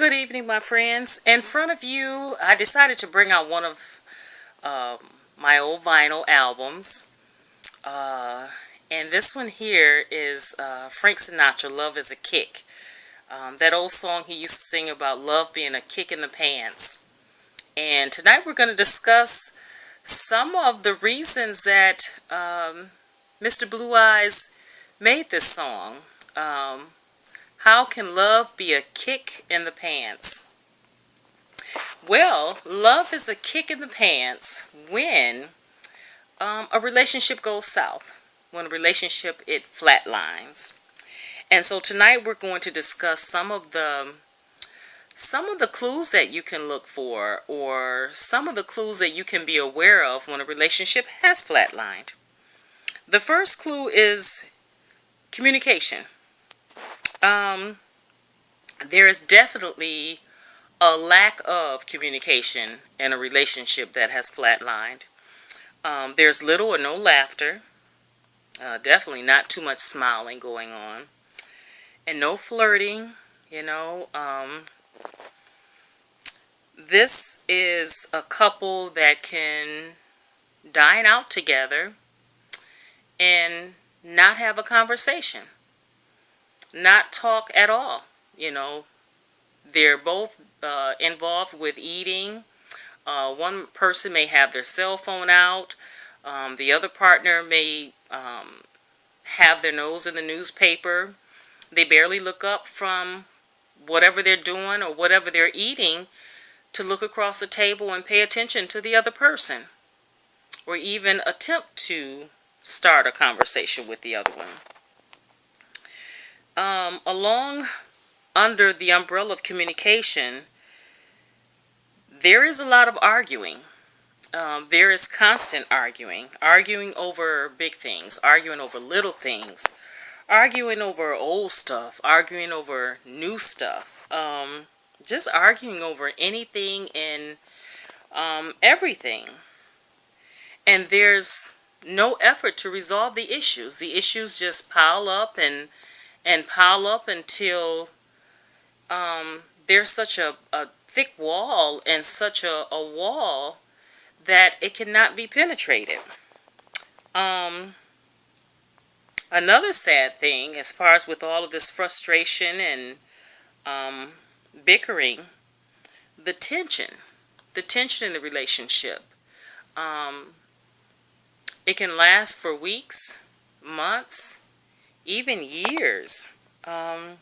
Good evening, my friends. In front of you, I decided to bring out one of my old vinyl albums. And this one here is Frank Sinatra, Love is a Kick. That old song he used to sing about love being a kick in the pants. And tonight we're going to discuss some of the reasons that Mr. Blue Eyes made this song. How can love be a kick in the pants? Well, love is a kick in the pants when a relationship goes south, when a relationship it flatlines. And so tonight we're going to discuss some of the clues that you can look for, or some of the clues that you can be aware of when a relationship has flatlined. The first clue is communication. There is definitely a lack of communication in a relationship that has flatlined. There's little or no laughter. Definitely not too much smiling going on. And no flirting, This is a couple that can dine out together and not have a conversation. Not talk at all. They're both involved with eating. One person may have their cell phone out. The other partner may have their nose in the newspaper. They barely look up from whatever they're doing or whatever they're eating to look across the table and pay attention to the other person, or even attempt to start a conversation with the other one. Along under the umbrella of communication, there is a lot of arguing. There is constant arguing over big things, arguing over little things, arguing over old stuff, arguing over new stuff, just arguing over anything and everything. And there's no effort to resolve the issues. The issues just pile up and pile up until there's such a thick wall and such a wall that it cannot be penetrated. Another sad thing, as far as with all of this frustration and bickering, the tension in the relationship. It can last for weeks, months, even years, and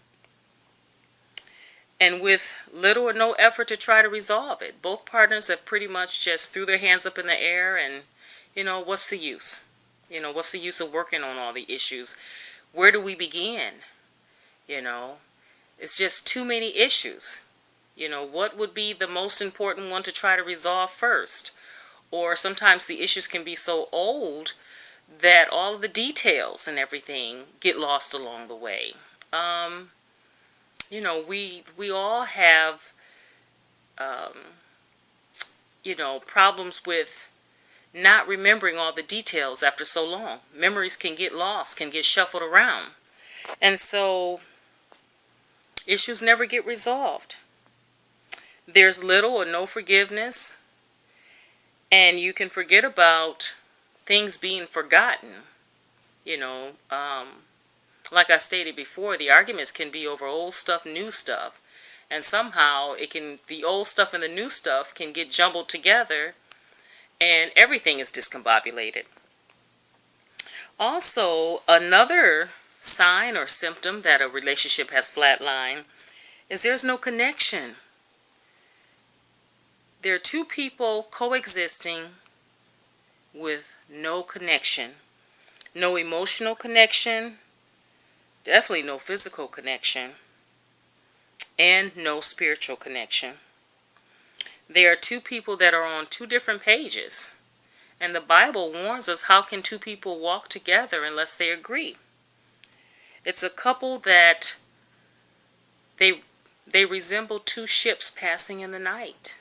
with little or no effort to try to resolve it. Both partners have pretty much just threw their hands up in the air and, what's the use? What's the use of working on all the issues? Where do we begin? It's just too many issues. What would be the most important one to try to resolve first? Or sometimes the issues can be so old that all of the details and everything get lost along the way. We all have, problems with not remembering all the details after so long. Memories can get lost, can get shuffled around. And so issues never get resolved. There's little or no forgiveness. And you can forget about things being forgotten. Like I stated before, the arguments can be over old stuff, new stuff. And somehow the old stuff and the new stuff can get jumbled together and everything is discombobulated. Also, another sign or symptom that a relationship has flatlined is there's no connection. There are two people coexisting with no connection. No emotional connection, definitely no physical connection, and no spiritual connection. There are two people that are on two different pages. And the Bible warns us, how can two people walk together unless they agree? It's a couple that they resemble two ships passing in the night,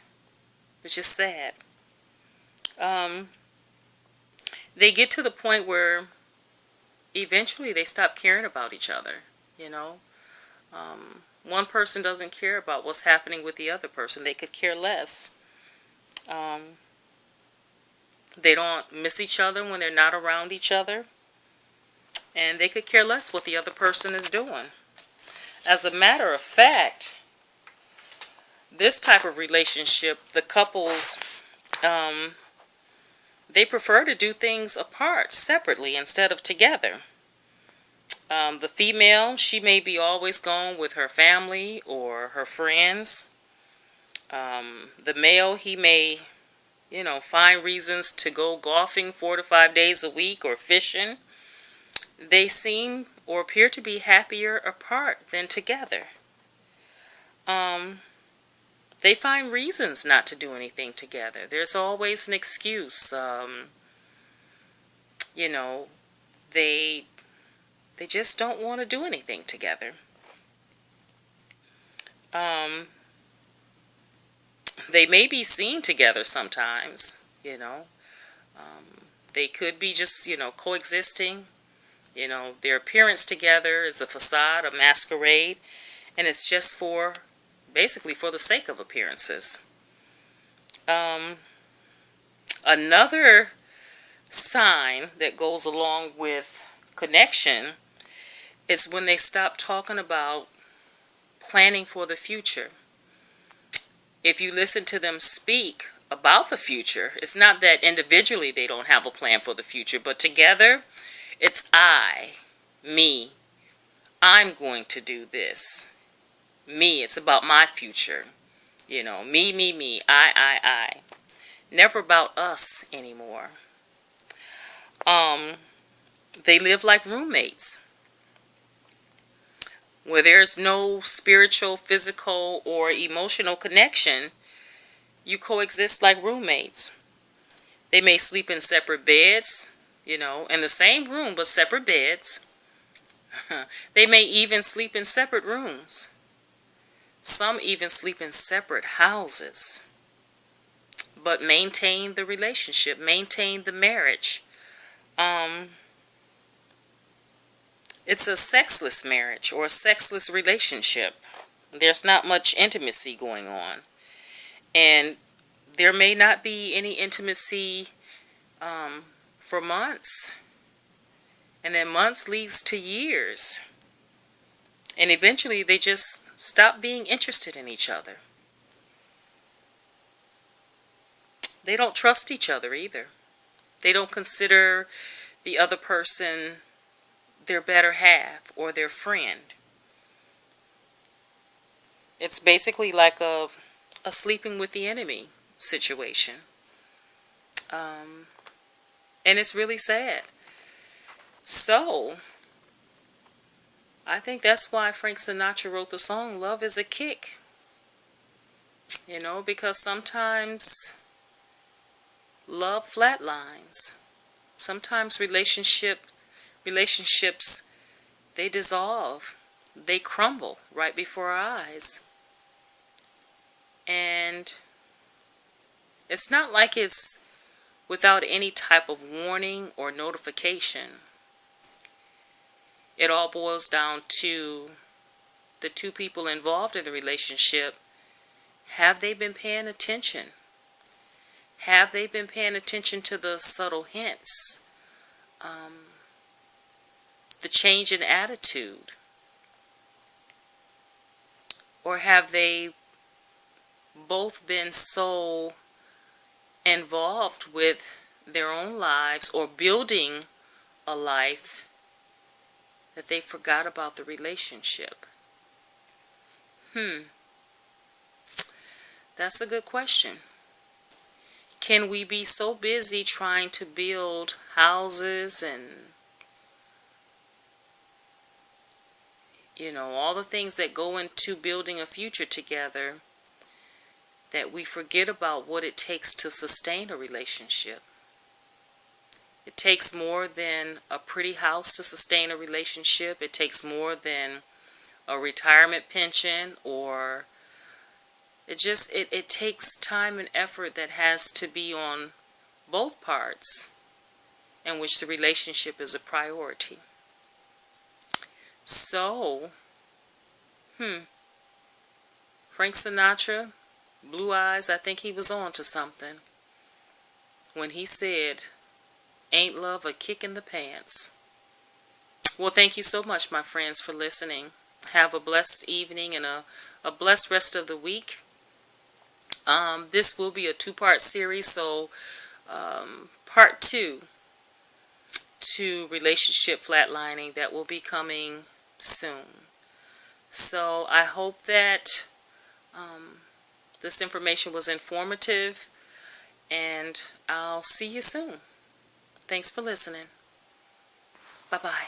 which is sad. They get to the point where eventually they stop caring about each other, One person doesn't care about what's happening with the other person. They could care less. They don't miss each other when they're not around each other. And they could care less what the other person is doing. As a matter of fact, this type of relationship, the couples, they prefer to do things apart, separately, instead of together. The female, she may be always gone with her family or her friends. The male, he may, find reasons to go golfing 4 to 5 days a week or fishing. They seem or appear to be happier apart than together. They find reasons not to do anything together. There's always an excuse. They just don't want to do anything together. They may be seen together sometimes. They could be just, coexisting. Their appearance together is a facade, a masquerade, and it's just basically for the sake of appearances. Another sign that goes along with connection is when they stop talking about planning for the future. If you listen to them speak about the future, it's not that individually they don't have a plan for the future, but together it's me. I'm going to do this. Me, it's about my future. Me, I. Never about us anymore. They live like roommates, where there's no spiritual, physical, or emotional connection. You coexist like roommates. They may sleep in separate beds, in the same room, but separate beds. They may even sleep in separate rooms. Some even sleep in separate houses. But maintain the relationship, maintain the marriage. It's a sexless marriage or a sexless relationship. There's not much intimacy going on. And there may not be any intimacy for months. And then months leads to years. And eventually they just stop being interested in each other. They don't trust each other either. They don't consider the other person their better half or their friend. It's basically like a sleeping with the enemy situation. And it's really sad. So, I think that's why Frank Sinatra wrote the song Love is a Kick. Because sometimes love flatlines. Sometimes relationships, they dissolve. They crumble right before our eyes. And it's not like it's without any type of warning or notification. It all boils down to the two people involved in the relationship. Have they been paying attention? Have they been paying attention to the subtle hints? The change in attitude? Or have they both been so involved with their own lives or building a life that they forgot about the relationship? That's a good question. Can we be so busy trying to build houses and all the things that go into building a future together that we forget about what it takes to sustain a relationship? It takes more than a pretty house to sustain a relationship. It takes more than a retirement pension, or it takes time and effort that has to be on both parts in which the relationship is a priority. So, Frank Sinatra, Blue Eyes, I think he was on to something when he said, "Ain't love a kick in the pants?" Well, thank you so much, my friends, for listening. Have a blessed evening and a blessed rest of the week. This will be a two-part series, so part two to relationship flatlining, that will be coming soon. So I hope that this information was informative, and I'll see you soon. Thanks for listening. Bye-bye.